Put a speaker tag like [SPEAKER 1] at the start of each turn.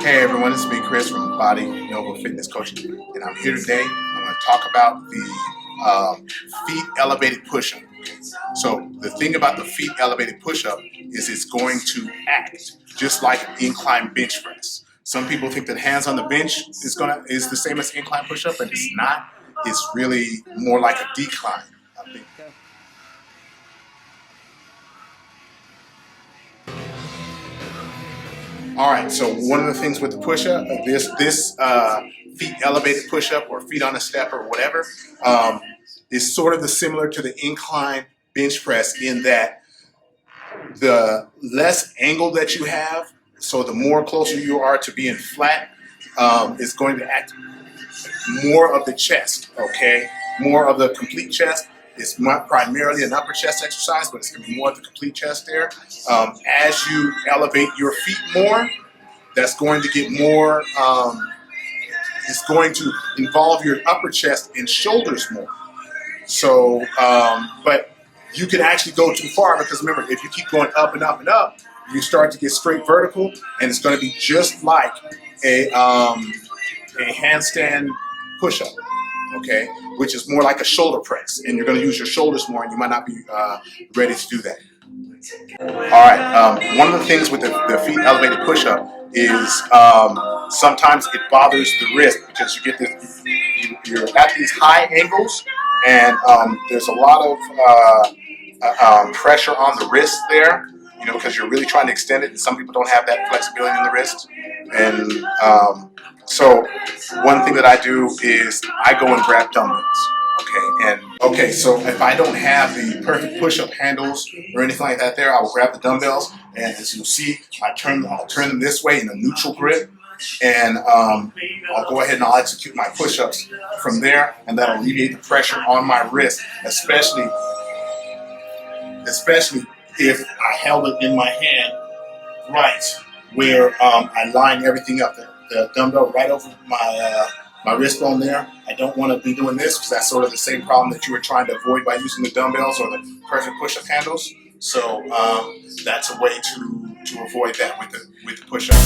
[SPEAKER 1] Hey everyone, it's me Chris from Body Nova Fitness Coaching, and I'm here today. I'm going to talk about the feet elevated push-up. So the thing about the feet elevated push-up is it's going to act just like an incline bench press. Some people think that hands on the bench is the same as incline push-up, but it's not. It's really more like a decline. All right, so one of the things with the push-up, this feet elevated push-up or feet on a step or whatever, is sort of similar to the incline bench press in that the less angle that you have, so the more closer you are to being flat, is going to act more of the chest, okay? More of the complete chest. It's not primarily an upper chest exercise, but it's going to be more of the complete chest there. As you elevate your feet more, that's going to get more, it's going to involve your upper chest and shoulders more. So, but you can actually go too far because remember, if you keep going up and up and up, you start to get straight vertical, and it's going to be just like a handstand push-up, okay, which is more like a shoulder press, and you're going to use your shoulders more, and you might not be ready to do that. All right, one of the things with the feet elevated push-up is sometimes it bothers the wrist because you get this, you're at these high angles, and there's a lot of pressure on the wrist there, you know, because you're really trying to extend it, and some people don't have that flexibility in the wrist. And so one thing that I do is I go and grab dumbbells. Okay, so if I don't have the perfect push-up handles or anything like that there, I will grab the dumbbells, and as you'll see, I'll turn them this way in a neutral grip, and I'll go ahead and I'll execute my push-ups from there, and that'll alleviate the pressure on my wrist, especially if I held it in my hand right where I line everything up. The dumbbell right over my wrist bone there. I don't want to be doing this because that's sort of the same problem that you were trying to avoid by using the dumbbells or the perfect push-up handles. So that's a way to avoid that with the push-up.